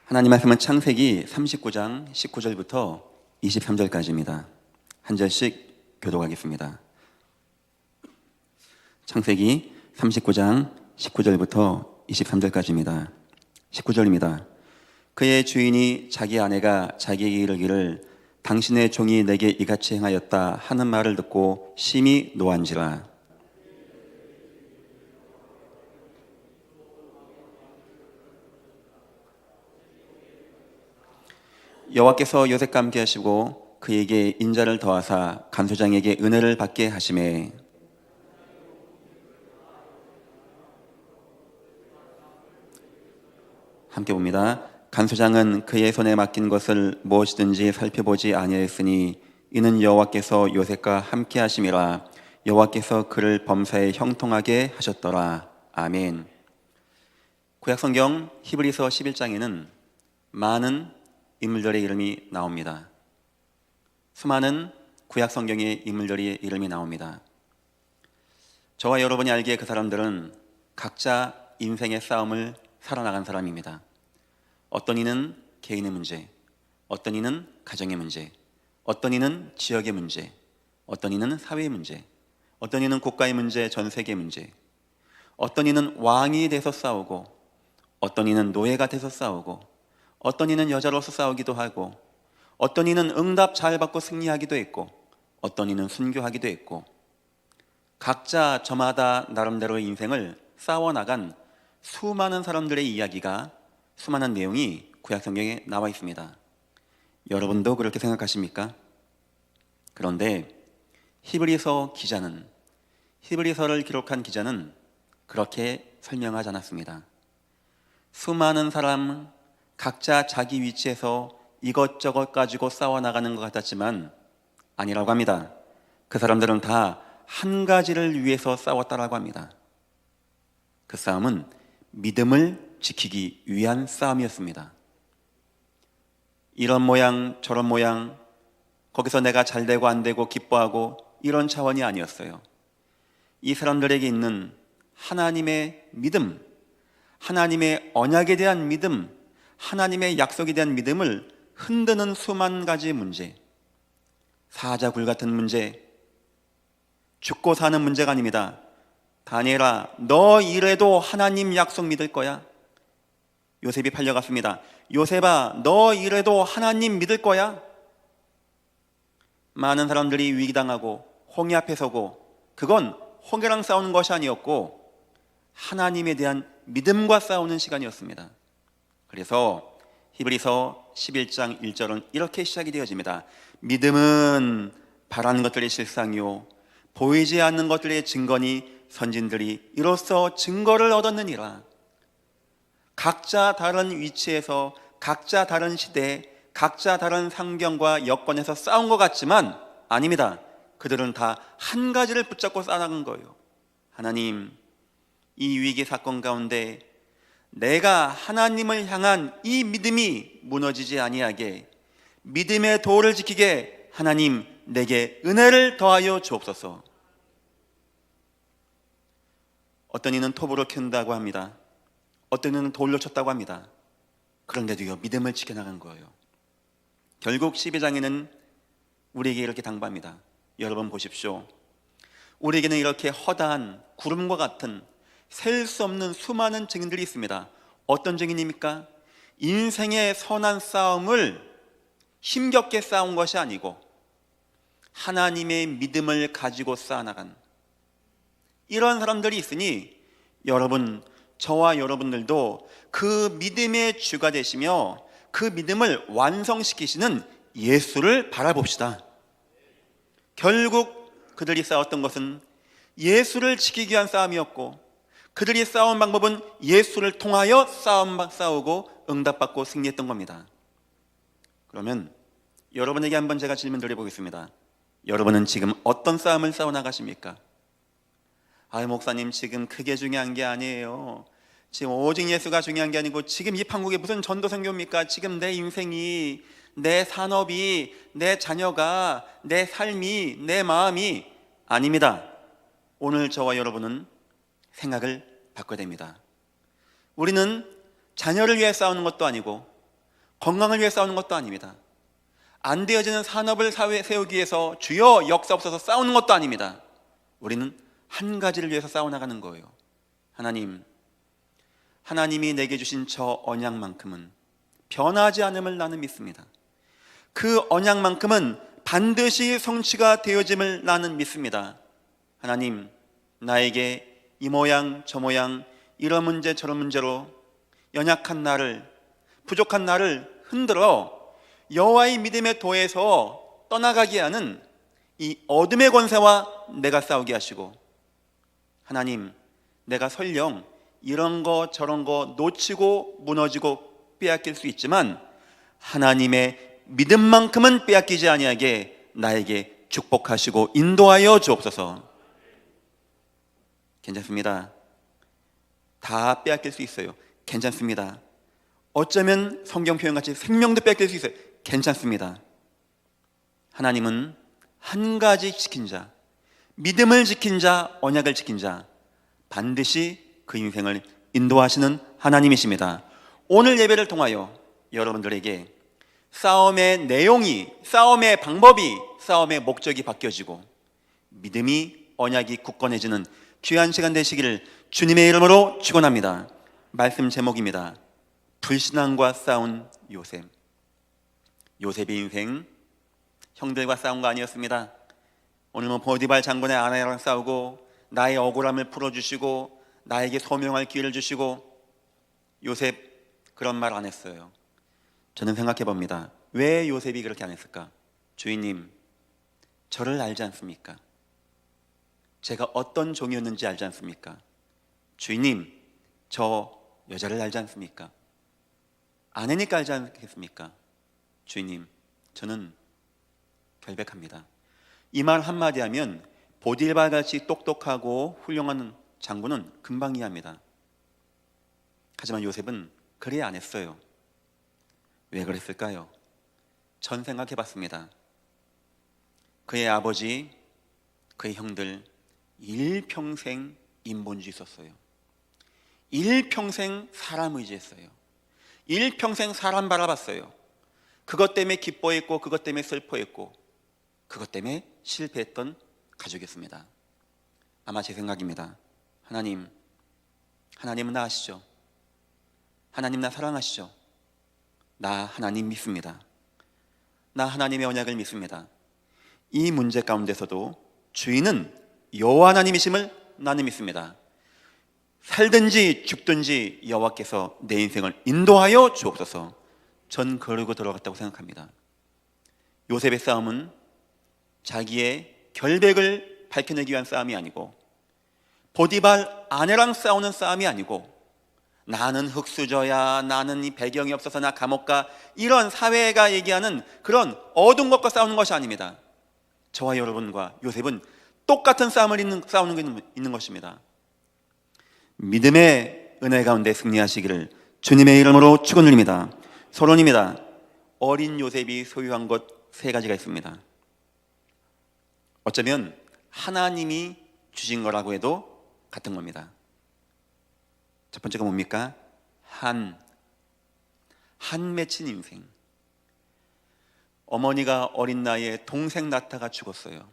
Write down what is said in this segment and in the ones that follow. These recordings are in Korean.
하나님 말씀은 창세기 39장 19절부터 23절까지입니다. 한 절씩 교독하겠습니다. 창세기 39장 19절부터 23절까지입니다. 19절입니다. 그의 주인이 자기 아내가 자기에게 이르기를 당신의 종이 내게 이같이 행하였다 하는 말을 듣고 심히 노한지라. 여호와께서 요셉과 함께 하시고 그에게 인자를 더하사 간소장에게 은혜를 받게 하시매 함께 봅니다. 간소장은 그의 손에 맡긴 것을 무엇이든지 살펴보지 아니하였으니 이는 여호와께서 요셉과 함께 하심이라. 여호와께서 그를 범사에 형통하게 하셨더라. 아멘. 구약성경 히브리서 11장에는 많은 인물들의 이름이 나옵니다. 수많은 구약성경의 인물들의 이름이 나옵니다. 저와 여러분이 알기에 그 사람들은 각자 인생의 싸움을 살아나간 사람입니다. 어떤 이는 개인의 문제, 어떤 이는 가정의 문제, 어떤 이는 지역의 문제, 어떤 이는 사회의 문제, 어떤 이는 국가의 문제, 전 세계의 문제, 어떤 이는 왕이 돼서 싸우고, 어떤 이는 노예가 돼서 싸우고, 어떤 이는 여자로서 싸우기도 하고, 어떤 이는 응답 잘 받고 승리하기도 했고, 어떤 이는 순교하기도 했고, 각자 저마다 나름대로의 인생을 싸워나간 수많은 사람들의 이야기가, 수많은 내용이 구약성경에 나와 있습니다. 여러분도 그렇게 생각하십니까? 그런데 히브리서를 기록한 기자는 그렇게 설명하지 않았습니다. 수많은 사람 각자 자기 위치에서 이것저것 가지고 싸워나가는 것 같았지만 아니라고 합니다. 그 사람들은 다 한 가지를 위해서 싸웠다라고 합니다. 그 싸움은 믿음을 지키기 위한 싸움이었습니다. 이런 모양 저런 모양, 거기서 내가 잘 되고 안 되고 기뻐하고 이런 차원이 아니었어요. 이 사람들에게 있는 하나님의 믿음, 하나님의 언약에 대한 믿음, 하나님의 약속에 대한 믿음을 흔드는 수만 가지 문제, 사자굴 같은 문제, 죽고 사는 문제가 아닙니다. 다니엘아, 너 이래도 하나님 약속 믿을 거야? 요셉이 팔려갔습니다. 요셉아, 너 이래도 하나님 믿을 거야? 많은 사람들이 위기당하고 홍해 앞에 서고, 그건 홍해랑 싸우는 것이 아니었고 하나님에 대한 믿음과 싸우는 시간이었습니다. 그래서 히브리서 11장 1절은 이렇게 시작이 되어집니다. 믿음은 바라는 것들의 실상이요 보이지 않는 것들의 증거니 선진들이 이로써 증거를 얻었느니라. 각자 다른 위치에서, 각자 다른 시대에, 각자 다른 상경과 여건에서 싸운 것 같지만 아닙니다. 그들은 다 한 가지를 붙잡고 싸나간 거예요. 하나님, 이 위기 사건 가운데 내가 하나님을 향한 이 믿음이 무너지지 아니하게, 믿음의 도를 지키게 하나님 내게 은혜를 더하여 주옵소서. 어떤 이는 톱으로 캔다고 합니다. 어떤 이는 돌로 쳤다고 합니다. 그런데도요, 믿음을 지켜나간 거예요. 결국 12장에는 우리에게 이렇게 당부합니다. 여러분 보십시오. 우리에게는 이렇게 허다한 구름과 같은 셀 수 없는 수많은 증인들이 있습니다. 어떤 증인입니까? 인생의 선한 싸움을 힘겹게 싸운 것이 아니고 하나님의 믿음을 가지고 쌓아나간 이런 사람들이 있으니 여러분, 저와 여러분들도 그 믿음의 주가 되시며 그 믿음을 완성시키시는 예수를 바라봅시다. 결국 그들이 싸웠던 것은 예수를 지키기 위한 싸움이었고, 그들이 싸운 방법은 예수를 통하여 싸우고 응답받고 승리했던 겁니다. 그러면 여러분에게 한번 제가 질문 드려보겠습니다. 여러분은 지금 어떤 싸움을 싸워나가십니까? 아유, 목사님, 지금 그게 중요한 게 아니에요. 지금 오직 예수가 중요한 게 아니고 지금 이 판국에 무슨 전도선교입니까? 지금 내 인생이, 내 산업이, 내 자녀가, 내 삶이, 내 마음이 아닙니다. 오늘 저와 여러분은 생각을 바꿔야 됩니다. 우리는 자녀를 위해 싸우는 것도 아니고 건강을 위해 싸우는 것도 아닙니다. 안 되어지는 산업을 세우기 위해서 주여 역사없어서 싸우는 것도 아닙니다. 우리는 한 가지를 위해서 싸워나가는 거예요. 하나님이 내게 주신 저 언약만큼은 변하지 않음을 나는 믿습니다. 그 언약만큼은 반드시 성취가 되어짐을 나는 믿습니다. 하나님, 나에게 이 모양 저 모양 이런 문제 저런 문제로 연약한 나를, 부족한 나를 흔들어 여호와의 믿음의 도에서 떠나가게 하는 이 어둠의 권세와 내가 싸우게 하시고, 하나님, 내가 설령 이런 거 저런 거 놓치고 무너지고 빼앗길 수 있지만 하나님의 믿음만큼은 빼앗기지 아니하게 나에게 축복하시고 인도하여 주옵소서. 괜찮습니다. 다 빼앗길 수 있어요. 괜찮습니다. 어쩌면 성경 표현같이 생명도 뺏길 수 있어요. 괜찮습니다. 하나님은 한 가지 지킨 자, 믿음을 지킨 자, 언약을 지킨 자, 반드시 그 인생을 인도하시는 하나님이십니다. 오늘 예배를 통하여 여러분들에게 싸움의 내용이, 싸움의 방법이, 싸움의 목적이 바뀌어지고 믿음이, 언약이 굳건해지는 귀한 시간 되시기를 주님의 이름으로 축원합니다. 말씀 제목입니다. 불신앙과 싸운 요셉. 요셉의 인생, 형들과 싸운 거 아니었습니다. 오늘 보디발 장군의 아내랑 싸우고 나의 억울함을 풀어주시고 나에게 소명할 기회를 주시고, 요셉 그런 말 안 했어요. 저는 생각해 봅니다. 왜 요셉이 그렇게 안 했을까? 주인님, 저를 알지 않습니까? 제가 어떤 종이었는지 알지 않습니까? 주인님, 저 여자를 알지 않습니까? 아내니까 알지 않겠습니까? 주인님, 저는 결백합니다. 이 말 한마디 하면 보딜발같이 똑똑하고 훌륭한 장군은 금방 이해합니다. 하지만 요셉은 그래 안 했어요. 왜 그랬을까요? 전 생각해 봤습니다. 그의 아버지, 그의 형들 일평생 인본주의 썼어요. 일평생 사람 의지했어요. 일평생 사람 바라봤어요. 그것 때문에 기뻐했고 그것 때문에 슬퍼했고 그것 때문에 실패했던 가족이었습니다. 아마 제 생각입니다. 하나님은 나 아시죠? 하나님 나 사랑하시죠? 나 하나님 믿습니다. 나 하나님의 언약을 믿습니다. 이 문제 가운데서도 주인은 여호와 하나님이심을 나는 믿습니다. 살든지 죽든지 여호와께서 내 인생을 인도하여 주옵소서. 전 그러고 들어갔다고 생각합니다. 요셉의 싸움은 자기의 결백을 밝혀내기 위한 싸움이 아니고, 보디발 아내랑 싸우는 싸움이 아니고, 나는 흙수저야, 나는 이 배경이 없어서 나 감옥 가, 이런 사회가 얘기하는 그런 어두운 것과 싸우는 것이 아닙니다. 저와 여러분과 요셉은 똑같은 싸움을 있는 것입니다. 믿음의 은혜 가운데 승리하시기를 주님의 이름으로 축원드립니다. 서론입니다. 어린 요셉이 소유한 것 세 가지가 있습니다. 어쩌면 하나님이 주신 거라고 해도 같은 겁니다. 첫 번째가 뭡니까? 한 맺힌 인생. 어머니가 어린 나이에 동생 나타가 죽었어요.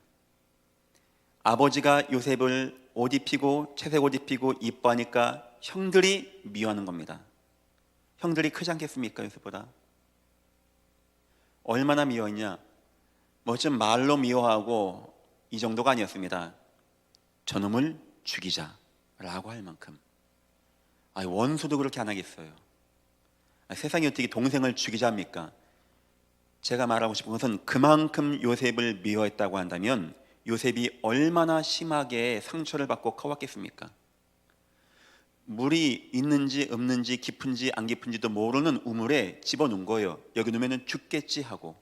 아버지가 요셉을 옷 입히고 채색 옷 입히고 이뻐하니까 형들이 미워하는 겁니다. 형들이 크지 않겠습니까? 요셉보다 얼마나 미워했냐? 좀 말로 미워하고 이 정도가 아니었습니다. 저놈을 죽이자라고 할 만큼. 원수도 그렇게 안 하겠어요. 세상에 어떻게 동생을 죽이자 합니까? 제가 말하고 싶은 것은 그만큼 요셉을 미워했다고 한다면 요셉이 얼마나 심하게 상처를 받고 커왔겠습니까? 물이 있는지 없는지 깊은지 안 깊은지도 모르는 우물에 집어넣은 거예요. 여기 놓으면 죽겠지 하고,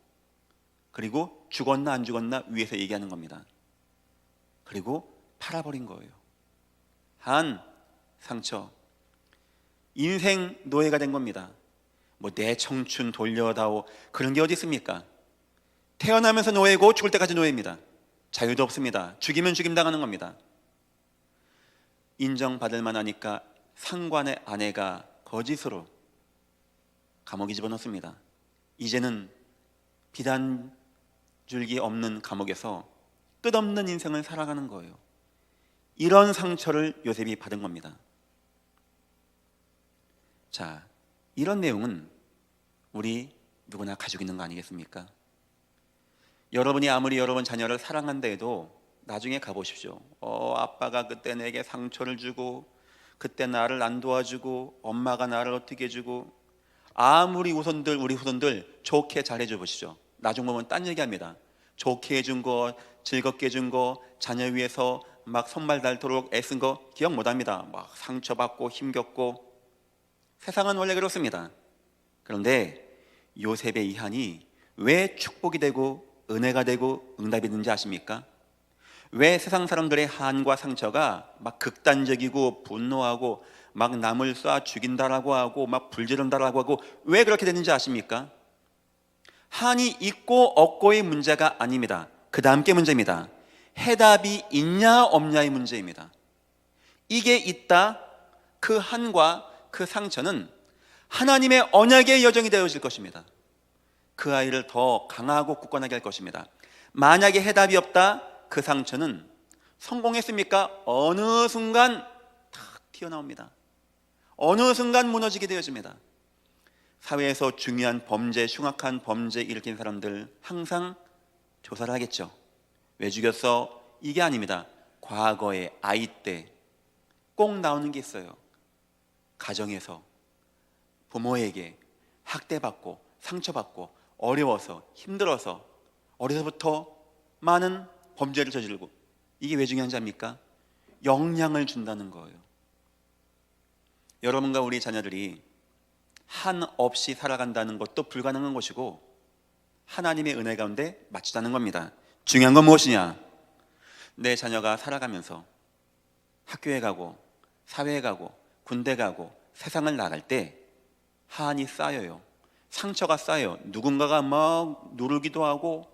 그리고 죽었나 안 죽었나 위에서 얘기하는 겁니다. 그리고 팔아버린 거예요. 한 상처, 인생 노예가 된 겁니다. 내 청춘 돌려다오 그런 게 어디 있습니까? 태어나면서 노예고 죽을 때까지 노예입니다. 자유도 없습니다. 죽이면 죽임 당하는 겁니다. 인정받을 만하니까 상관의 아내가 거짓으로 감옥에 집어넣습니다. 이제는 비단 줄기 없는 감옥에서 끝없는 인생을 살아가는 거예요. 이런 상처를 요셉이 받은 겁니다. 자, 이런 내용은 우리 누구나 가지고 있는 거 아니겠습니까? 여러분이 아무리 여러분 자녀를 사랑한다 해도 나중에 가보십시오. 아빠가 그때 내게 상처를 주고, 그때 나를 안 도와주고, 엄마가 나를 어떻게 해주고, 아무리 우리 후손들 좋게 잘해줘 보시죠. 나중 보면 딴 얘기합니다. 좋게 해준 거, 즐겁게 해준 거, 자녀 위해서 막 손발 닳도록 애쓴 거 기억 못합니다. 막 상처받고 힘겹고. 세상은 원래 그렇습니다. 그런데 요셉의 이 한이 왜 축복이 되고 은혜가 되고 응답이 되는지 아십니까? 왜 세상 사람들의 한과 상처가 막 극단적이고 분노하고 막 남을 쏴 죽인다라고 하고 막 불지른다라고 하고 왜 그렇게 되는지 아십니까? 한이 있고 없고의 문제가 아닙니다. 그 다음 게 문제입니다. 해답이 있냐 없냐의 문제입니다. 이게 있다, 그 한과 그 상처는 하나님의 언약의 여정이 되어질 것입니다. 그 아이를 더 강하고 굳건하게 할 것입니다. 만약에 해답이 없다, 그 상처는 성공했습니까? 어느 순간 탁 튀어나옵니다. 어느 순간 무너지게 되어집니다. 사회에서 중요한 범죄, 흉악한 범죄 일으킨 사람들 항상 조사를 하겠죠. 왜 죽였어? 이게 아닙니다. 과거에 아이 때 꼭 나오는 게 있어요. 가정에서 부모에게 학대받고 상처받고 어려워서 힘들어서 어려서부터 많은 범죄를 저지르고, 이게 왜 중요한지 압니까? 영향을 준다는 거예요. 여러분과 우리 자녀들이 한 없이 살아간다는 것도 불가능한 것이고 하나님의 은혜 가운데 맞추자는 겁니다. 중요한 건 무엇이냐? 내 자녀가 살아가면서 학교에 가고 사회에 가고 군대 가고 세상을 나갈 때 한이 쌓여요. 상처가 쌓여요. 누군가가 막 누르기도 하고,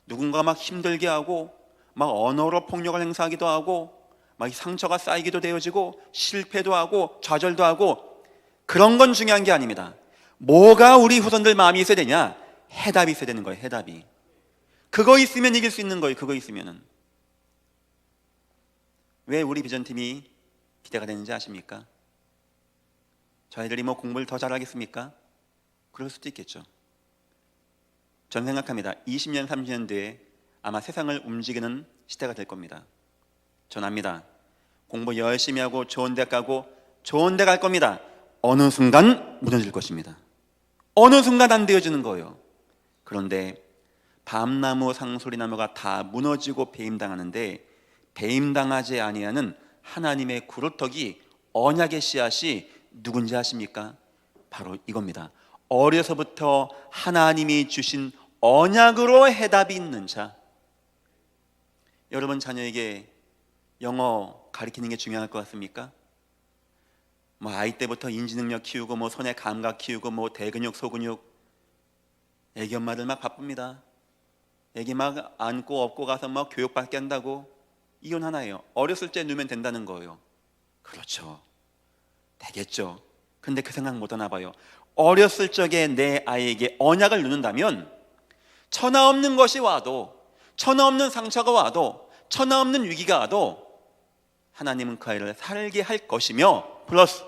누군가가 막 힘들게 하고, 막 언어로 폭력을 행사하기도 하고, 막 상처가 쌓이기도 되어지고, 실패도 하고 좌절도 하고. 그런 건 중요한 게 아닙니다. 뭐가 우리 후손들 마음이 있어야 되냐? 해답이 있어야 되는 거예요. 해답이. 그거 있으면 이길 수 있는 거예요. 그거 있으면은. 왜 우리 비전팀이 기대가 되는지 아십니까? 저희들이 뭐 공부를 더 잘하겠습니까? 그럴 수도 있겠죠. 전 생각합니다. 20년, 30년 뒤에 아마 세상을 움직이는 시대가 될 겁니다. 전 압니다. 공부 열심히 하고 좋은 데 가고 좋은 데 갈 겁니다. 어느 순간 무너질 것입니다. 어느 순간 안 되어지는 거예요. 그런데 밤나무 상소리나무가 다 무너지고 배임당하는데, 배임당하지 아니하는 하나님의 구루터기 언약의 씨앗이 누군지 아십니까? 바로 이겁니다. 어려서부터 하나님이 주신 언약으로 해답이 있는 자. 여러분 자녀에게 영어 가르치는 게 중요할 것 같습니까? 뭐 아이 때부터 인지능력 키우고 뭐 손의 감각 키우고 뭐 대근육 소근육. 애기 엄마들 막 바쁩니다. 애기 막 안고 업고 가서 막 교육받게 한다고. 이건 하나예요. 어렸을 때 누면 된다는 거예요. 그렇죠. 되겠죠. 근데 그 생각 못 하나 봐요. 어렸을 적에 내 아이에게 언약을 누는다면 천하 없는 것이 와도, 천하 없는 상처가 와도, 천하 없는 위기가 와도 하나님은 그 아이를 살게 할 것이며, 플러스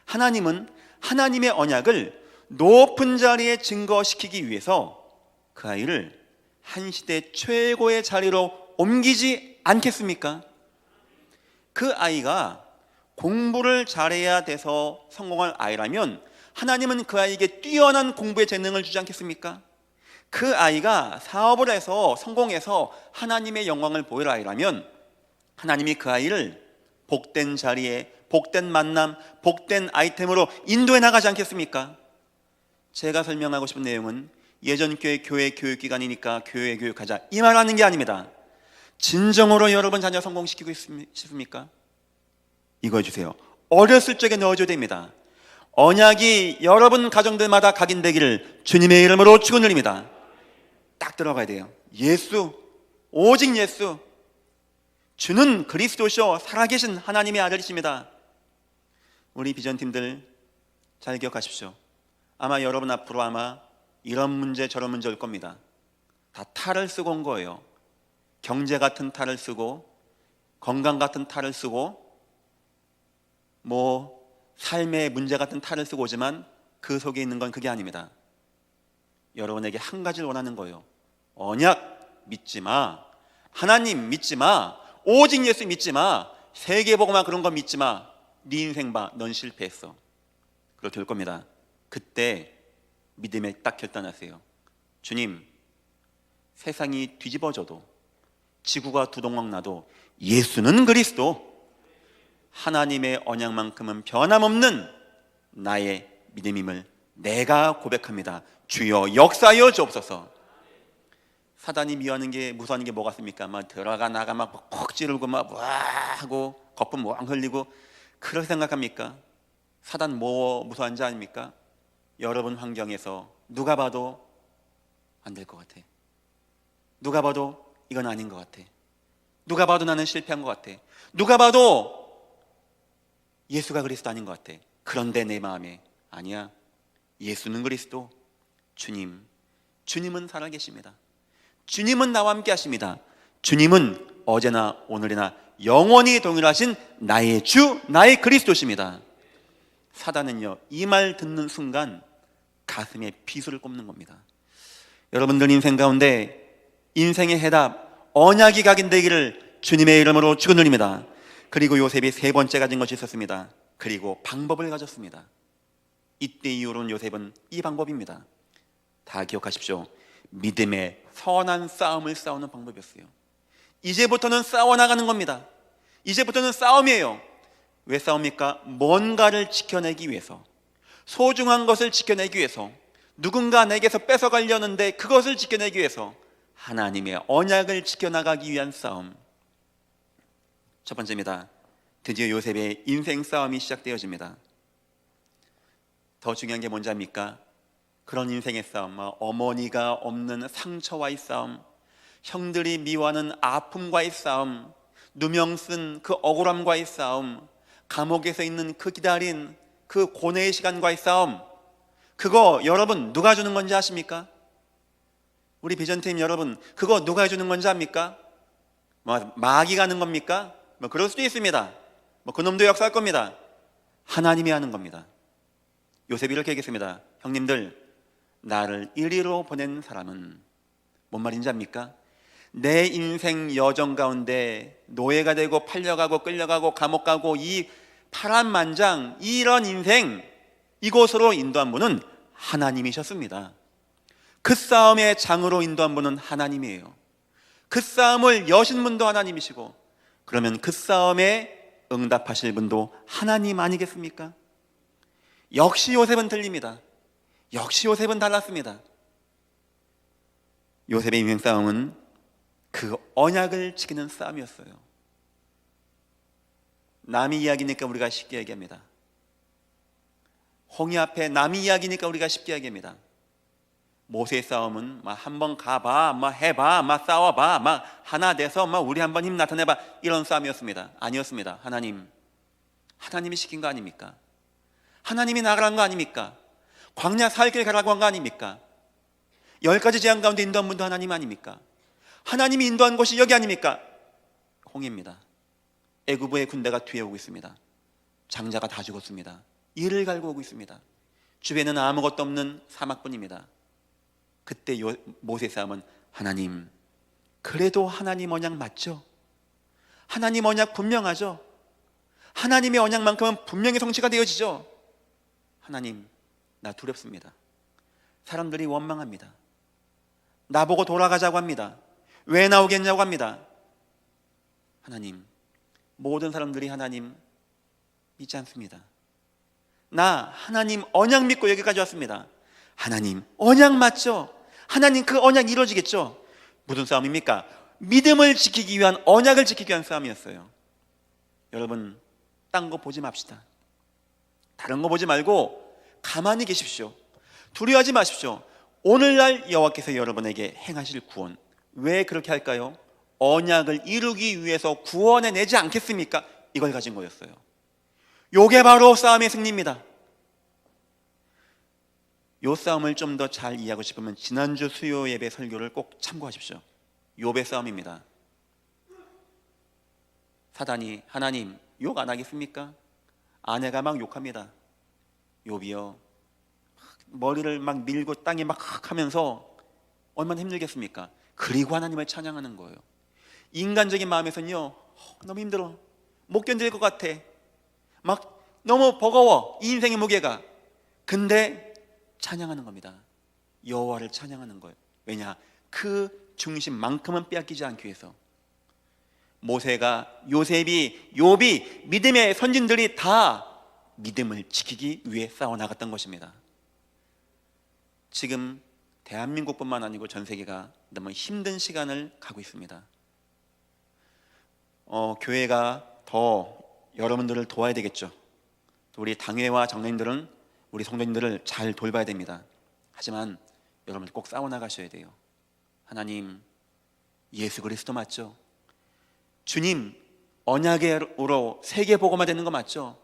하나님은 하나님의 언약을 높은 자리에 증거시키기 위해서 그 아이를 한 시대 최고의 자리로 옮기지 않겠습니까? 그 아이가 공부를 잘해야 돼서 성공할 아이라면 하나님은 그 아이에게 뛰어난 공부의 재능을 주지 않겠습니까? 그 아이가 사업을 해서 성공해서 하나님의 영광을 보일 아이라면 하나님이 그 아이를 복된 자리에, 복된 만남, 복된 아이템으로 인도해 나가지 않겠습니까? 제가 설명하고 싶은 내용은 예전 교회 교육기관이니까 교회 교육하자 이 말하는 게 아닙니다. 진정으로 여러분 자녀 성공시키고 싶습니까? 이거 해주세요. 어렸을 적에 넣어줘야 됩니다. 언약이 여러분 가정들마다 각인되기를 주님의 이름으로 축원드립니다. 딱 들어가야 돼요. 예수, 오직 예수. 주는 그리스도시요 살아계신 하나님의 아들이십니다. 우리 비전팀들 잘 기억하십시오. 아마 여러분 앞으로 아마 이런 문제 저런 문제 올 겁니다. 다 탈을 쓰고 온 거예요. 경제 같은 탈을 쓰고, 건강 같은 탈을 쓰고, 삶의 문제 같은 탈을 쓰고 오지만 그 속에 있는 건 그게 아닙니다. 여러분에게 한 가지를 원하는 거예요. 언약 믿지 마. 하나님 믿지 마. 오직 예수 믿지 마. 세계복음화 그런 거 믿지 마. 네 인생 봐. 넌 실패했어. 그렇게 될 겁니다. 그때 믿음에 딱 결단하세요. 주님, 세상이 뒤집어져도, 지구가 두동강 나도 예수는 그리스도, 하나님의 언약만큼은 변함없는 나의 믿음임을 내가 고백합니다. 주여 역사하여 주옵소서. 사단이 미워하는 게, 무서워하는 게 뭐가 있습니까? 막 들어가 나가 막 콕 찌르고 막 와 하고 거품 멍 흘리고, 그렇게 생각합니까? 사단 뭐 무서워하는지 아닙니까? 여러분 환경에서 누가 봐도 안 될 것 같아. 누가 봐도 이건 아닌 것 같아. 누가 봐도 나는 실패한 것 같아. 누가 봐도 예수가 그리스도 아닌 것 같아. 그런데 내 마음에 아니야. 예수는 그리스도. 주님은 살아계십니다. 주님은 나와 함께 하십니다. 주님은 어제나 오늘이나 영원히 동일하신 나의 주, 나의 그리스도십니다. 사단은요, 이 말 듣는 순간 가슴에 비수를 꼽는 겁니다. 여러분들 인생 가운데 인생의 해답, 언약이 각인되기를 주님의 이름으로 축원드립니다. 그리고 요셉이 세 번째 가진 것이 있었습니다. 그리고 방법을 가졌습니다. 이때 이후로는 요셉은 이 방법입니다. 다 기억하십시오. 믿음의 선한 싸움을 싸우는 방법이었어요. 이제부터는 싸워나가는 겁니다. 이제부터는 싸움이에요. 왜 싸웁니까? 뭔가를 지켜내기 위해서, 소중한 것을 지켜내기 위해서, 누군가 내게서 뺏어가려는데 그것을 지켜내기 위해서 하나님의 언약을 지켜나가기 위한 싸움. 첫 번째입니다. 드디어 요셉의 인생 싸움이 시작되어집니다. 더 중요한 게 뭔지 압니까? 그런 인생의 싸움, 어머니가 없는 상처와의 싸움, 형들이 미워하는 아픔과의 싸움, 누명 쓴 그 억울함과의 싸움, 감옥에서 있는 그 기다린 그 고뇌의 시간과의 싸움, 그거 여러분 누가 주는 건지 아십니까? 우리 비전팀 여러분, 그거 누가 해주는 건지 압니까? 마귀가 하는 겁니까? 그럴 수도 있습니다. 그놈도 역사할 겁니다. 하나님이 하는 겁니다. 요셉이 이렇게 얘기했습니다. 형님들, 나를 이리로 보낸 사람은 뭔 말인지 압니까? 내 인생 여정 가운데 노예가 되고 팔려가고 끌려가고 감옥 가고 이 파란만장 이런 인생, 이곳으로 인도한 분은 하나님이셨습니다. 그 싸움의 장으로 인도한 분은 하나님이에요. 그 싸움을 여신 분도 하나님이시고, 그러면 그 싸움에 응답하실 분도 하나님 아니겠습니까? 역시 요셉은 틀립니다. 역시 요셉은 달랐습니다. 요셉의 인생 싸움은 그 언약을 지키는 싸움이었어요. 남의 이야기니까 우리가 쉽게 얘기합니다. 홍해 앞에 남의 이야기니까 우리가 쉽게 얘기합니다. 모세의 싸움은 한번 가봐, 해봐, 싸워봐, 하나 돼서 우리 한번 힘 나타내봐, 이런 싸움이었습니다. 아니었습니다. 하나님이 시킨 거 아닙니까? 하나님이 나가라는 거 아닙니까? 광야 4일 가라고 한 거 아닙니까? 10가지 재앙 가운데 인도한 분도 하나님 아닙니까? 하나님이 인도한 곳이 여기 아닙니까? 홍해입니다. 애굽의 군대가 뒤에 오고 있습니다. 장자가 다 죽었습니다. 이를 갈고 오고 있습니다. 주변에는 아무것도 없는 사막뿐입니다. 그때 모세의 싸움은 하나님, 그래도 하나님 언약 맞죠? 하나님 언약 분명하죠? 하나님의 언약만큼은 분명히 성취가 되어지죠? 하나님, 나 두렵습니다. 사람들이 원망합니다. 나보고 돌아가자고 합니다. 왜 나오겠냐고 합니다. 하나님, 모든 사람들이 하나님 믿지 않습니다. 나 하나님 언약 믿고 여기까지 왔습니다. 하나님 언약 맞죠? 하나님 그 언약 이루어지겠죠? 무슨 싸움입니까? 믿음을 지키기 위한, 언약을 지키기 위한 싸움이었어요. 여러분, 딴 거 보지 맙시다. 다른 거 보지 말고 가만히 계십시오. 두려워하지 마십시오. 오늘날 여호와께서 여러분에게 행하실 구원, 왜 그렇게 할까요? 언약을 이루기 위해서 구원해 내지 않겠습니까? 이걸 가진 거였어요. 요게 바로 싸움의 승리입니다. 요 싸움을 좀 더 잘 이해하고 싶으면 지난주 수요 예배 설교를 꼭 참고하십시오. 욥의 싸움입니다. 사단이 하나님 욕 안 하겠습니까? 아내가 막 욕합니다. 욥이요 머리를 막 밀고 땅에 막 하면서 얼마나 힘들겠습니까? 그리고 하나님을 찬양하는 거예요. 인간적인 마음에서는요 너무 힘들어, 못 견딜 것 같아, 막 너무 버거워, 이 인생의 무게가. 근데 찬양하는 겁니다. 여호와를 찬양하는 거예요. 왜냐? 그 중심만큼은 빼앗기지 않기 위해서. 모세가, 요셉이, 욥이, 믿음의 선진들이 다 믿음을 지키기 위해 싸워나갔던 것입니다. 지금 대한민국뿐만 아니고 전 세계가 너무 힘든 시간을 가고 있습니다. 교회가 더 여러분들을 도와야 되겠죠. 우리 당회와 장로님들은 우리 성도님들을 잘 돌봐야 됩니다. 하지만 여러분 꼭 싸워나가셔야 돼요. 하나님, 예수 그리스도 맞죠? 주님, 언약으로 세계복음화 되는 거 맞죠?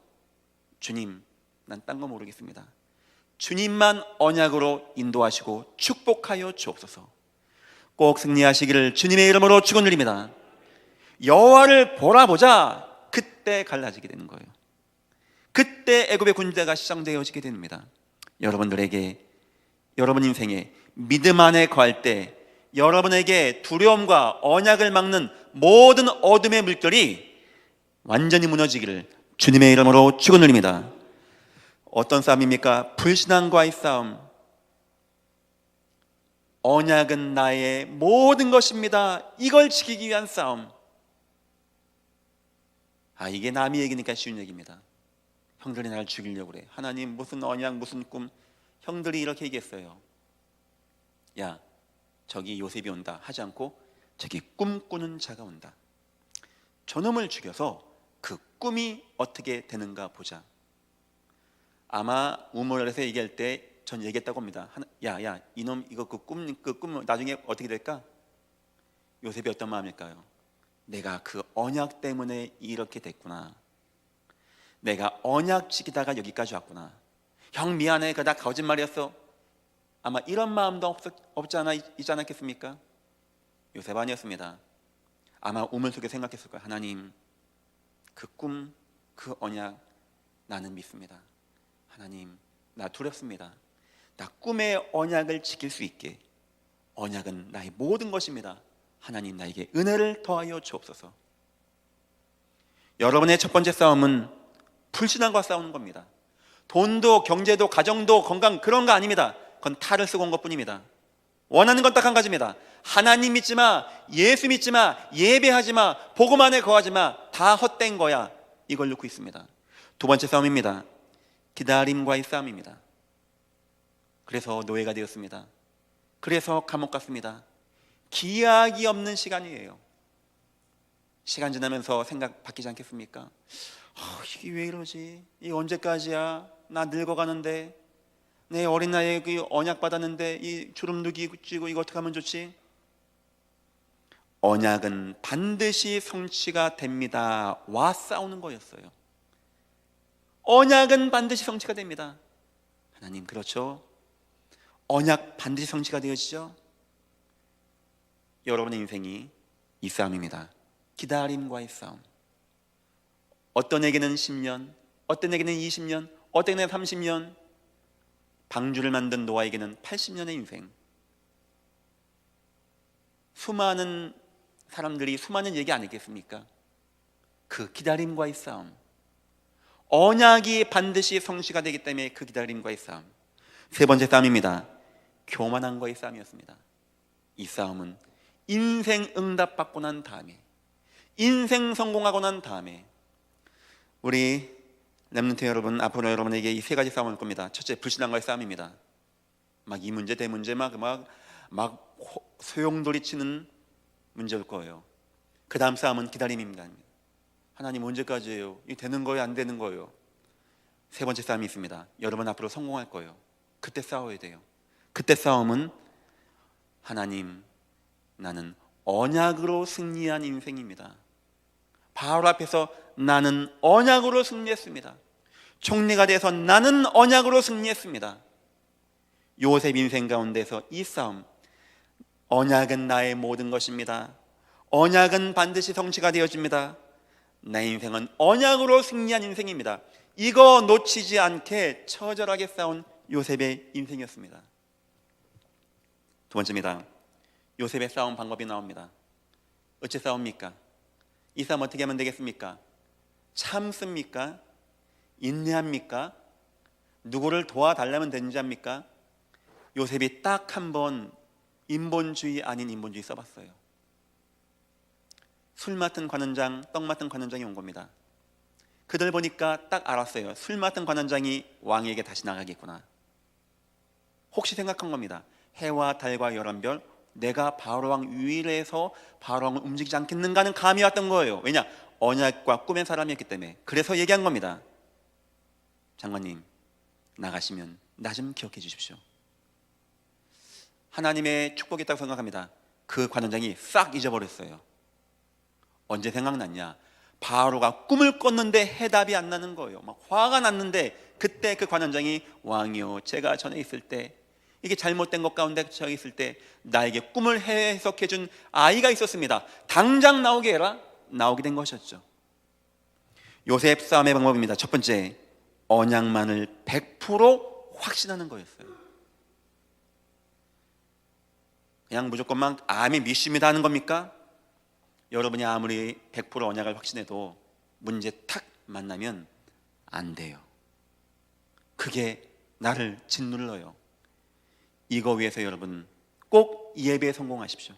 주님, 난 딴 거 모르겠습니다. 주님만 언약으로 인도하시고 축복하여 주옵소서. 꼭 승리하시기를 주님의 이름으로 축원드립니다. 여호와를 보라보자, 그때 갈라지게 되는 거예요. 그때 애굽의 군대가 시장되어지게 됩니다. 여러분들에게, 여러분 인생에 믿음 안에 거할 때 여러분에게 두려움과 언약을 막는 모든 어둠의 물결이 완전히 무너지기를 주님의 이름으로 축원드립니다. 어떤 싸움입니까? 불신앙과의 싸움. 언약은 나의 모든 것입니다. 이걸 지키기 위한 싸움. 이게 남의 얘기니까 쉬운 얘기입니다. 형들이 나를 죽이려고 그래. 하나님 무슨 언약 무슨 꿈. 형들이 이렇게 얘기했어요. 야, 저기 요셉이 온다 하지 않고 저기 꿈꾸는 자가 온다. 저놈을 죽여서 그 꿈이 어떻게 되는가 보자. 아마 우물에서 얘기할 때 전 얘기했다고 합니다. 야, 이놈 이거 그 꿈 나중에 어떻게 될까? 요셉이 어떤 마음일까요? 내가 그 언약 때문에 이렇게 됐구나. 내가 언약 지키다가 여기까지 왔구나. 형 미안해, 나 거짓말이었어. 아마 이런 마음도 있지 않았겠습니까? 요셉 아니었습니다. 아마 우물 속에 생각했을 거예요. 하나님, 그 꿈, 그 언약 나는 믿습니다. 하나님, 나 두렵습니다. 나 꿈의 언약을 지킬 수 있게. 언약은 나의 모든 것입니다. 하나님, 나에게 은혜를 더하여 주옵소서. 여러분의 첫 번째 싸움은 불신앙과 싸우는 겁니다. 돈도 경제도 가정도 건강 그런 거 아닙니다. 그건 탈을 쓰고 온 것뿐입니다. 원하는 건 딱 한 가지입니다. 하나님 믿지 마, 예수 믿지 마, 예배하지 마, 복음 안에 거하지 마. 다 헛된 거야. 이걸 놓고 있습니다. 두 번째 싸움입니다. 기다림과의 싸움입니다. 그래서 노예가 되었습니다. 그래서 감옥 갔습니다. 기약이 없는 시간이에요. 시간 지나면서 생각 바뀌지 않겠습니까? 이게 왜 이러지? 이게 언제까지야? 나 늙어가는데, 내 어린 나이에 그 언약 받았는데 이 주름누기 쥐고 이거 어떻게 하면 좋지? 언약은 반드시 성취가 됩니다. 와 싸우는 거였어요. 언약은 반드시 성취가 됩니다. 하나님, 그렇죠? 언약 반드시 성취가 되어지죠? 여러분의 인생이 이 싸움입니다. 기다림과의 싸움. 어떤 에게는 10년, 어떤 에게는 20년, 어떤 에게는 30년. 방주를 만든 노아에게는 80년의 인생. 수많은 사람들이 수많은 얘기 안 했겠습니까? 그 기다림과의 싸움. 언약이 반드시 성취가 되기 때문에 그 기다림과의 싸움. 세 번째 싸움입니다. 교만함과의 싸움이었습니다. 이 싸움은 인생 응답받고 난 다음에, 인생 성공하고 난 다음에, 우리 렘넌트 여러분, 앞으로 여러분에게 이 세 가지 싸움을 겁니다. 첫째, 불신앙과의 싸움입니다. 막 이 문제 대 문제 막 소용돌이 치는 문제일 거예요. 그 다음 싸움은 기다림입니다. 하나님 언제까지예요? 이 되는 거예요? 안 되는 거예요? 세 번째 싸움이 있습니다. 여러분 앞으로 성공할 거예요. 그때 싸워야 돼요. 그때 싸움은 하나님, 나는 언약으로 승리한 인생입니다. 바로 앞에서 나는 언약으로 승리했습니다. 총리가 돼서 나는 언약으로 승리했습니다. 요셉 인생 가운데서 이 싸움, 언약은 나의 모든 것입니다. 언약은 반드시 성취가 되어집니다. 내 인생은 언약으로 승리한 인생입니다. 이거 놓치지 않게 처절하게 싸운 요셉의 인생이었습니다. 두 번째입니다. 요셉의 싸움 방법이 나옵니다. 어째 싸웁니까? 이 싸움 어떻게 하면 되겠습니까? 참습니까? 인내합니까? 누구를 도와달라면 되는지 합니까? 요셉이 딱 한 번 인본주의 아닌 인본주의 써봤어요. 술 맡은 관원장, 떡 맡은 관원장이 온 겁니다. 그들 보니까 딱 알았어요. 술 맡은 관원장이 왕에게 다시 나가겠구나. 혹시 생각한 겁니다. 해와 달과 열한 별, 내가 바로왕 위에서 바로왕을 움직이지 않겠는가는 감이 왔던 거예요. 왜냐? 언약과 꿈의 사람이었기 때문에. 그래서 얘기한 겁니다. 장관님, 나가시면 나 좀 기억해 주십시오. 하나님의 축복이 있다고 생각합니다. 그 관원장이 싹 잊어버렸어요. 언제 생각났냐? 바로가 꿈을 꿨는데 해답이 안 나는 거예요. 막 화가 났는데 그때 그 관원장이, 왕이요, 제가 전에 있을 때, 이게 잘못된 것 가운데 저 있을 때 나에게 꿈을 해석해 준 아이가 있었습니다. 당장 나오게 해라. 나오게 된 것이었죠. 요셉 싸움의 방법입니다. 첫 번째, 언약만을 100% 확신하는 거였어요. 그냥 무조건만 아멘 믿습니다 하는 겁니까? 여러분이 아무리 100% 언약을 확신해도 문제 탁 만나면 안 돼요. 그게 나를 짓눌러요. 이거 위해서 여러분 꼭 예배에 성공하십시오.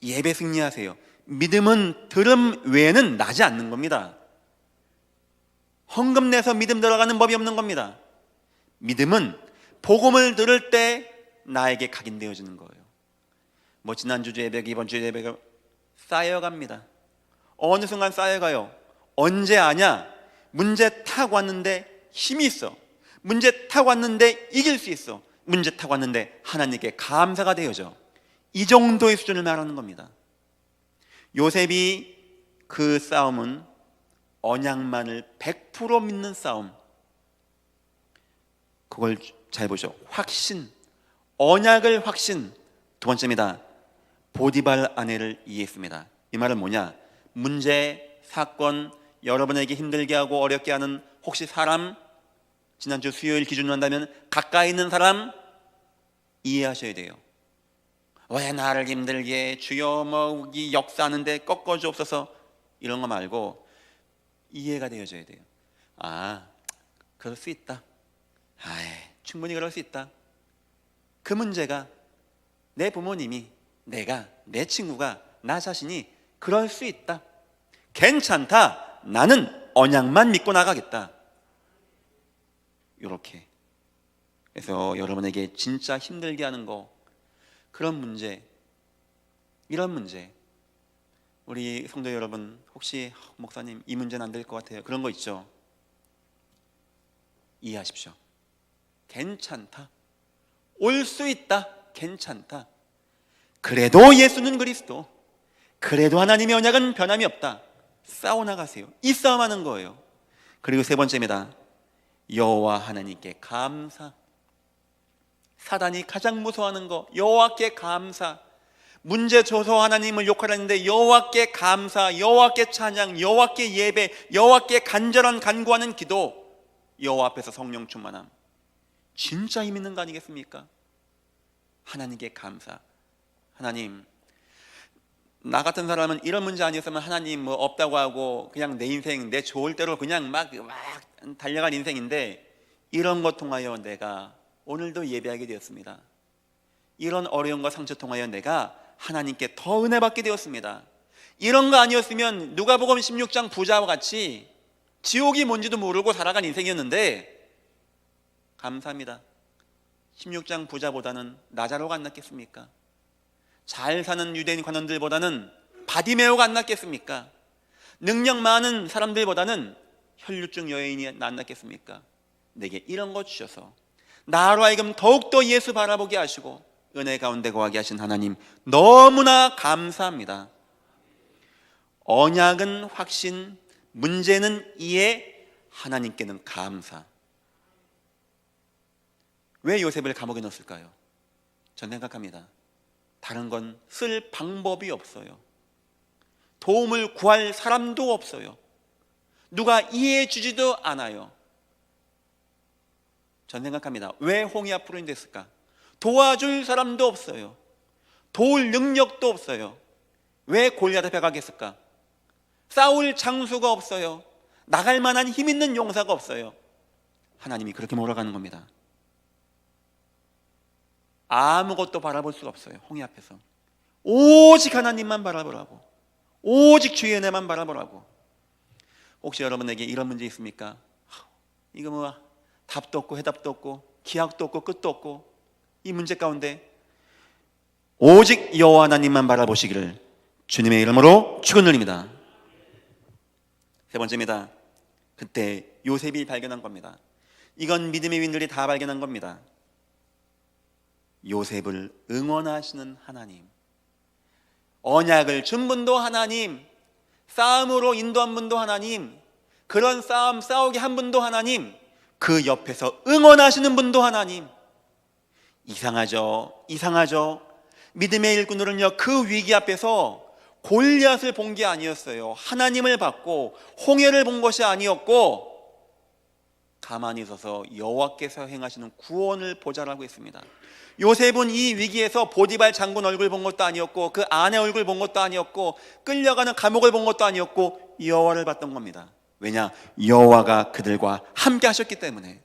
예배 승리하세요. 믿음은 들음 외에는 나지 않는 겁니다. 헌금 내서 믿음 들어가는 법이 없는 겁니다. 믿음은 복음을 들을 때 나에게 각인되어지는 거예요. 뭐 지난주 예배, 이번 주 예배가 쌓여갑니다. 어느 순간 쌓여가요. 언제 아냐? 문제 탁 왔는데 힘이 있어. 문제 탁 왔는데 이길 수 있어. 문제 탁 왔는데 하나님께 감사가 되어져. 이 정도의 수준을 말하는 겁니다. 요셉이 그 싸움은 언약만을 100% 믿는 싸움. 그걸 잘 보죠. 확신, 언약을 확신. 두 번째입니다. 보디발 아내를 이해했습니다. 이 말은 뭐냐? 문제, 사건, 여러분에게 힘들게 하고 어렵게 하는 혹시 사람, 지난주 수요일 기준으로 한다면 가까이 있는 사람 이해하셔야 돼요. 왜 나를 힘들게, 주여 뭐 이 역사하는데 꺾어주옵소서, 이런 거 말고 이해가 되어져야 돼요. 아, 그럴 수 있다. 충분히 그럴 수 있다. 그 문제가 내 부모님이, 내가, 내 친구가, 나 자신이 그럴 수 있다. 괜찮다. 나는 언약만 믿고 나가겠다. 이렇게. 그래서 여러분에게 진짜 힘들게 하는 거, 그런 문제, 이런 문제, 우리 성도 여러분 혹시 목사님 이 문제는 안 될 것 같아요, 그런 거 있죠? 이해하십시오. 괜찮다. 올 수 있다. 괜찮다. 그래도 예수는 그리스도, 그래도 하나님의 언약은 변함이 없다. 싸워나가세요. 이 싸움하는 거예요. 그리고 세 번째입니다. 여호와 하나님께 감사. 사단이 가장 무서워하는 거, 여호와께 감사. 문제 줘서 하나님을 욕하라는데 여호와께 감사, 여호와께 찬양, 여호와께 예배, 여호와께 간절한 간구하는 기도, 여호와 앞에서 성령 충만함. 진짜 힘 있는 거 아니겠습니까? 하나님께 감사. 하나님, 나 같은 사람은 이런 문제 아니었으면 하나님 뭐 없다고 하고 그냥 내 인생 내 좋을 대로 그냥 막 달려간 인생인데, 이런 것 통하여 내가 오늘도 예배하게 되었습니다. 이런 어려움과 상처 통하여 내가 하나님께 더 은혜 받게 되었습니다. 이런 거 아니었으면 누가복음 16장 부자와 같이 지옥이 뭔지도 모르고 살아간 인생이었는데, 감사합니다. 16장 부자보다는 나자로가 안 낫겠습니까? 잘 사는 유대인 관원들보다는 바디메오가 안 낫겠습니까? 능력 많은 사람들보다는 혈류증 여인이 안 낫겠습니까? 내게 이런 거 주셔서 나로 하여금 더욱더 예수 바라보게 하시고 은혜 가운데 거하게 하신 하나님 너무나 감사합니다. 언약은 확신, 문제는 이해, 하나님께는 감사. 왜 요셉을 감옥에 넣었을까요? 전 생각합니다. 다른 건 쓸 방법이 없어요. 도움을 구할 사람도 없어요. 누가 이해해 주지도 않아요. 전 생각합니다. 왜 홍해 앞으로 됐을까? 도와줄 사람도 없어요. 도울 능력도 없어요. 왜 골리앗 앞에 가겠을까? 싸울 장수가 없어요. 나갈 만한 힘 있는 용사가 없어요. 하나님이 그렇게 몰아가는 겁니다. 아무것도 바라볼 수가 없어요. 홍해 앞에서 오직 하나님만 바라보라고, 오직 주의 은혜만 바라보라고. 혹시 여러분에게 이런 문제 있습니까? 이거 뭐 답도 없고 해답도 없고 기약도 없고 끝도 없고, 이 문제 가운데 오직 여호와 하나님만 바라보시기를 주님의 이름으로 축원드립니다. 세 번째입니다. 그때 요셉이 발견한 겁니다. 이건 믿음의 위인들이 다 발견한 겁니다. 요셉을 응원하시는 하나님, 언약을 준 분도 하나님, 싸움으로 인도한 분도 하나님, 그런 싸움 싸우게 한 분도 하나님, 그 옆에서 응원하시는 분도 하나님. 이상하죠? 이상하죠? 믿음의 일꾼들은요, 그 위기 앞에서 골리앗을 본 게 아니었어요. 하나님을 봤고 홍해를 본 것이 아니었고, 가만히 서서 여호와께서 행하시는 구원을 보자라고 했습니다. 요셉은 이 위기에서 보디발 장군 얼굴 본 것도 아니었고, 그 아내 얼굴 본 것도 아니었고, 끌려가는 감옥을 본 것도 아니었고, 여호와를 봤던 겁니다. 왜냐? 여호와가 그들과 함께 하셨기 때문에,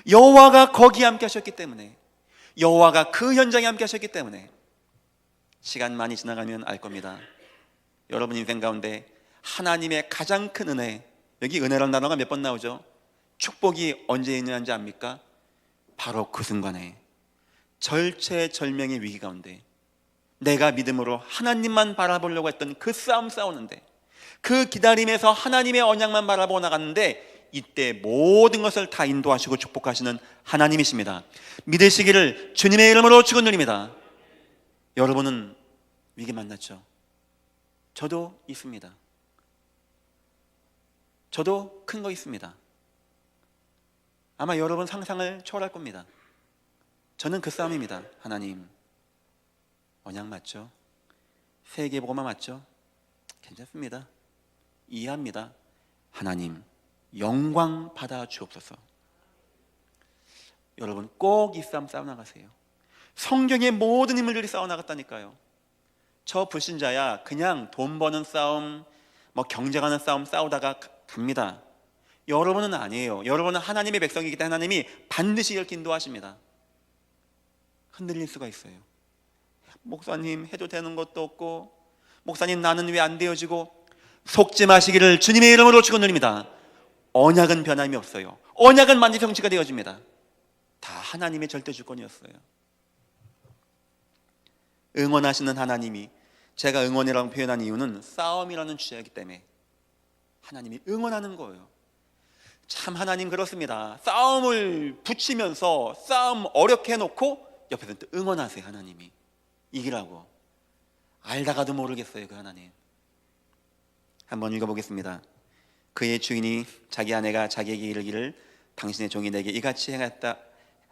여호와가 거기에 함께 하셨기 때문에, 여호와가 그 현장에 함께 하셨기 때문에. 시간 많이 지나가면 알 겁니다. 여러분 인생 가운데 하나님의 가장 큰 은혜, 여기 은혜라는 단어가 몇 번 나오죠? 축복이 언제 있는지 압니까? 바로 그 순간에 절체절명의 위기 가운데 내가 믿음으로 하나님만 바라보려고 했던 그 싸움 싸우는데, 그 기다림에서 하나님의 언약만 바라보고 나갔는데, 이때 모든 것을 다 인도하시고 축복하시는 하나님이십니다. 믿으시기를 주님의 이름으로 축원드립니다. 여러분은 위기 만났죠? 저도 있습니다. 저도 큰 거 있습니다. 아마 여러분 상상을 초월할 겁니다. 저는 그 싸움입니다. 하나님, 언약 맞죠? 세계복음화 맞죠? 괜찮습니다. 이해합니다. 하나님, 영광 받아 주옵소서. 여러분 꼭 이 싸움 싸워나가세요. 성경의 모든 인물들이 싸워나갔다니까요. 저 불신자야 그냥 돈 버는 싸움, 뭐 경쟁하는 싸움 싸우다가 갑니다. 여러분은 아니에요. 여러분은 하나님의 백성이기 때문에 하나님이 반드시 이렇게 인도하십니다. 흔들릴 수가 있어요. 목사님 해도 되는 것도 없고, 목사님 나는 왜 안 되어지고, 속지 마시기를 주님의 이름으로 축원드립니다. 언약은 변함이 없어요. 언약은 만지 성취가 되어집니다. 다 하나님의 절대 주권이었어요. 응원하시는 하나님이, 제가 응원이라고 표현한 이유는 싸움이라는 주제이기 때문에 하나님이 응원하는 거예요. 참 하나님 그렇습니다. 싸움을 붙이면서 싸움 어렵게 해놓고 옆에서 또 응원하세요. 하나님이 이기라고. 알다가도 모르겠어요. 그 하나님. 한번 읽어보겠습니다. 그의 주인이 자기 아내가 자기에게 이르기를 당신의 종이 내게 이같이 행했다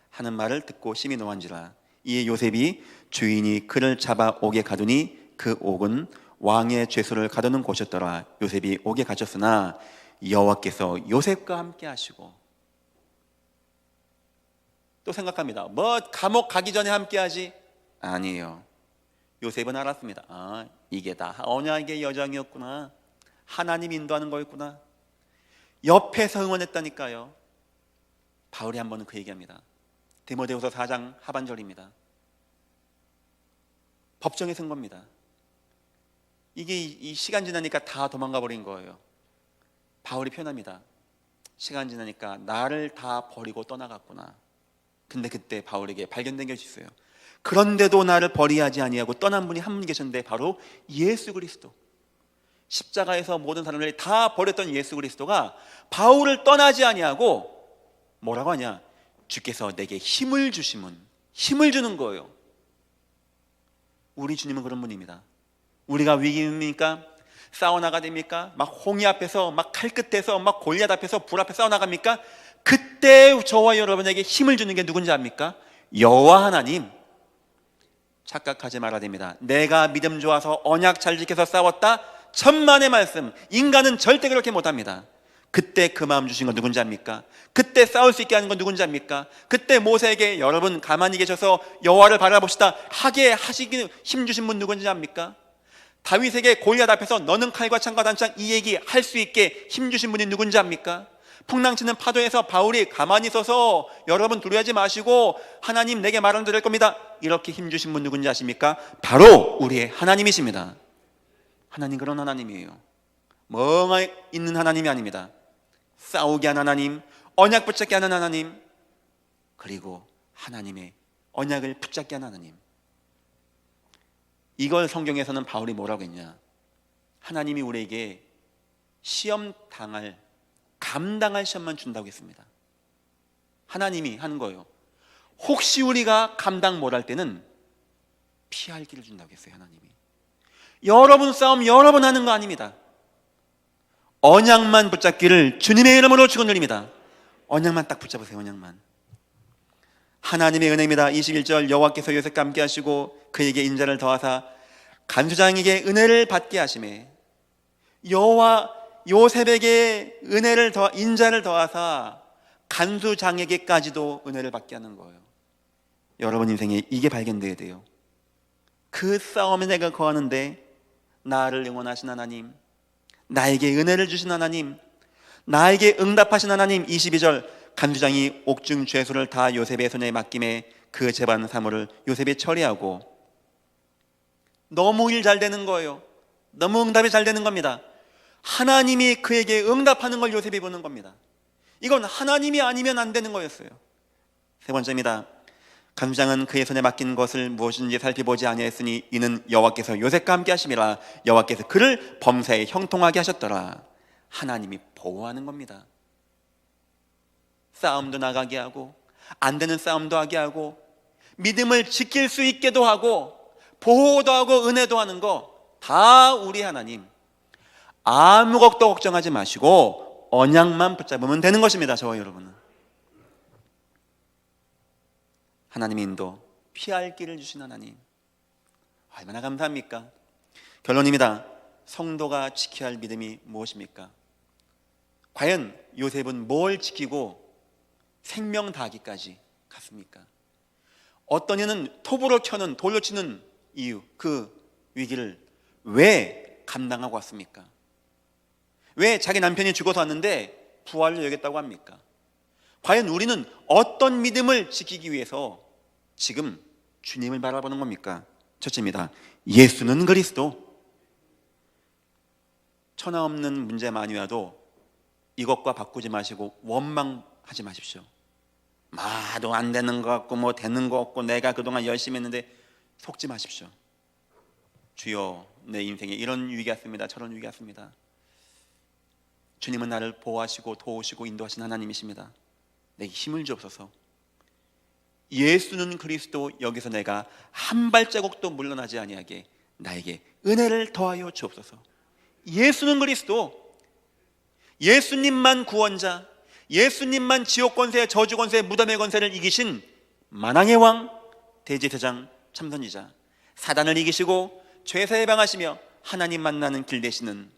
하는 말을 듣고 심히 노한지라. 이에 요셉이 주인이 그를 잡아 옥에 가두니 그 옥은 왕의 죄수를 가두는 곳이었더라. 요셉이 옥에 갇혔으나 여호와께서 요셉과 함께 하시고. 또 생각합니다. 뭐 감옥 가기 전에 함께 하지? 아니에요. 요셉은 알았습니다. 아, 이게 다 언약의 여정이었구나. 하나님 인도하는 거였구나. 옆에서 응원했다니까요. 바울이 한 번은 그 얘기합니다. 디모데후서 4장 하반절입니다. 법정에 선 겁니다. 이게 이 시간 지나니까 다 도망가 버린 거예요. 바울이 표현합니다. 시간 지나니까 나를 다 버리고 떠나갔구나. 근데 그때 바울에게 발견된 것이 있어요. 그런데도 나를 버리하지 아니하고 떠난 분이 한 분 계셨는데 바로 예수 그리스도. 십자가에서 모든 사람들이 다 버렸던 예수 그리스도가 바울을 떠나지 아니하고 뭐라고 하냐? 주께서 내게 힘을 주심은, 힘을 주는 거예요. 우리 주님은 그런 분입니다. 우리가 위기입니까? 싸워나가 됩니까? 막 홍해 앞에서, 막 칼끝에서, 막 골리앗 앞에서, 불 앞에 싸워나갑니까? 그때 저와 여러분에게 힘을 주는 게 누군지 압니까? 여호와 하나님. 착각하지 말아야 됩니다. 내가 믿음 좋아서 언약 잘 지켜서 싸웠다? 천만의 말씀. 인간은 절대 그렇게 못합니다. 그때 그 마음 주신 건 누군지 압니까? 그때 싸울 수 있게 하는 건 누군지 압니까? 그때 모세에게 여러분 가만히 계셔서 여호와를 바라봅시다 하게 하시기 힘 주신 분 누군지 압니까? 다윗에게 골리앗 앞에서 너는 칼과 창과 단창 이 얘기 할 수 있게 힘 주신 분이 누군지 압니까? 풍랑치는 파도에서 바울이 가만히 서서 여러분 두려워하지 마시고 하나님 내게 말을 드릴 겁니다 이렇게 힘 주신 분 누군지 아십니까? 바로 우리의 하나님이십니다. 하나님 그런 하나님이에요. 멍하니 있는 하나님이 아닙니다. 싸우게 하는 하나님, 언약 붙잡게 하는 하나님, 그리고 하나님의 언약을 붙잡게 하는 하나님. 이걸 성경에서는 바울이 뭐라고 했냐? 하나님이 우리에게 시험 당할, 감당할 시험만 준다고 했습니다. 하나님이 하는 거예요. 혹시 우리가 감당 못할 때는 피할 길을 준다고 했어요. 하나님이. 여러분 싸움 여러 번 하는 거 아닙니다. 언약만 붙잡기를 주님의 이름으로 축원드립니다. 언약만 딱 붙잡으세요. 언약만. 하나님의 은혜입니다. 21절 여호와께서 요셉과 함께 하시고 그에게 인자를 더하사 간수장에게 은혜를 받게 하시매 여호와 요셉에게 인자를 더하사 간수장에게까지도 은혜를 받게 하는 거예요. 여러분 인생에 이게 발견돼야 돼요. 그 싸움에 내가 거하는데 나를 응원하신 하나님, 나에게 은혜를 주신 하나님, 나에게 응답하신 하나님. 22절 간수장이 옥중 죄수를 다 요셉의 손에 맡김에 그 재반 사물을 요셉이 처리하고 너무 일 잘 되는 거예요. 너무 응답이 잘 되는 겁니다. 하나님이 그에게 응답하는 걸 요셉이 보는 겁니다. 이건 하나님이 아니면 안 되는 거였어요. 세 번째입니다. 간수장은 그의 손에 맡긴 것을 무엇인지 살펴보지 아니하였으니 이는 여호와께서 요셉과 함께 하심이라. 여호와께서 그를 범사에 형통하게 하셨더라. 하나님이 보호하는 겁니다. 싸움도 나가게 하고 안 되는 싸움도 하게 하고 믿음을 지킬 수 있게도 하고 보호도 하고 은혜도 하는 거 다 우리 하나님. 아무것도 걱정하지 마시고 언약만 붙잡으면 되는 것입니다. 저와 여러분은. 하나님의 인도, 피할 길을 주신 하나님, 얼마나 감사합니까? 결론입니다. 성도가 지켜야 할 믿음이 무엇입니까? 과연 요셉은 뭘 지키고 생명 다하기까지 갔습니까? 어떤 이는 톱으로 쳐는 돌로 치는 이유, 그 위기를 왜 감당하고 왔습니까? 왜 자기 남편이 죽어서 왔는데 부활을 여겼다고 합니까? 과연 우리는 어떤 믿음을 지키기 위해서 지금 주님을 바라보는 겁니까? 첫째입니다. 예수는 그리스도. 천하 없는 문제 많이 와도 이것과 바꾸지 마시고 원망하지 마십시오. 마도 안 되는 것 같고 뭐 되는 것 같고 내가 그동안 열심히 했는데 속지 마십시오. 주여 내 인생에 이런 위기가 왔습니다. 저런 위기가 왔습니다. 주님은 나를 보호하시고 도우시고 인도하신 하나님이십니다. 내게 힘을 주옵소서. 예수는 그리스도. 여기서 내가 한 발자국도 물러나지 아니하게 나에게 은혜를 더하여 주옵소서. 예수는 그리스도. 예수님만 구원자, 예수님만 지옥 권세, 저주 권세, 무덤의 권세를 이기신 만왕의 왕, 대제사장, 참선지자, 사단을 이기시고 죄사에 방하시며 하나님 만나는 길 되시는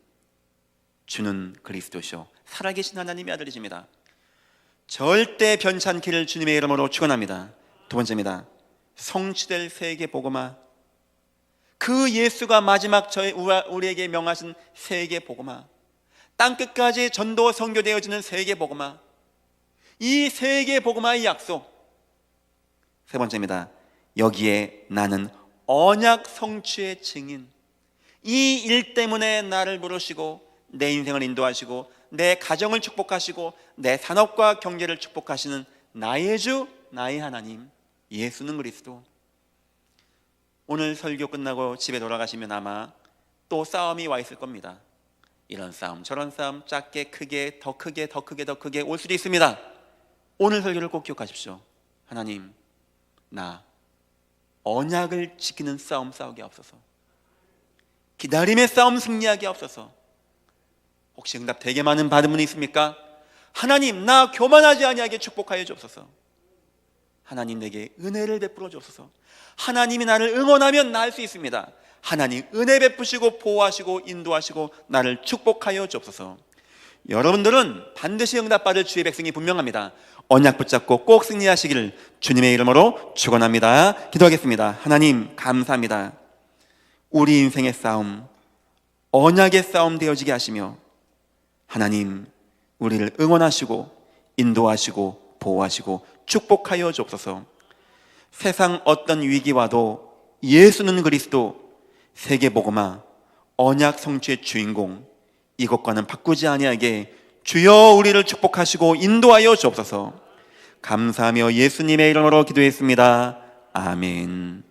주는 그리스도시오. 살아계신 하나님의 아들이십니다. 절대 변찮기를 주님의 이름으로 축원합니다. 두 번째입니다. 성취될 세계 복음화. 그 예수가 마지막 우리에게 명하신 세계 복음화, 땅끝까지 전도 선교되어지는 세계 복음화, 이 세계 복음화의 약속. 세 번째입니다. 여기에 나는 언약 성취의 증인. 이 일 때문에 나를 부르시고 내 인생을 인도하시고 내 가정을 축복하시고 내 산업과 경제를 축복하시는 나의 주, 나의 하나님, 예수는 그리스도. 오늘 설교 끝나고 집에 돌아가시면 아마 또 싸움이 와 있을 겁니다. 이런 싸움 저런 싸움, 작게 크게 더 크게 더 크게 더 크게 올 수도 있습니다. 오늘 설교를 꼭 기억하십시오. 하나님, 나 언약을 지키는 싸움 싸우게 하옵소서. 기다림의 싸움 승리하게 하옵소서. 혹시 응답 되게 많은 받은 분이 있습니까? 하나님, 나 교만하지 아니하게 축복하여 주옵소서. 하나님, 내게 은혜를 베풀어 주옵소서. 하나님이 나를 응원하면 나 할 수 있습니다. 하나님, 은혜 베푸시고 보호하시고 인도하시고 나를 축복하여 주옵소서. 여러분들은 반드시 응답받을 주의 백성이 분명합니다. 언약 붙잡고 꼭 승리하시기를 주님의 이름으로 축원합니다. 기도하겠습니다. 하나님, 감사합니다. 우리 인생의 싸움, 언약의 싸움 되어지게 하시며 하나님, 우리를 응원하시고 인도하시고 보호하시고 축복하여 주옵소서. 세상 어떤 위기와도 예수는 그리스도, 세계복음화, 언약 성취의 주인공, 이것과는 바꾸지 아니하게 주여 우리를 축복하시고 인도하여 주옵소서. 감사하며 예수님의 이름으로 기도했습니다. 아멘.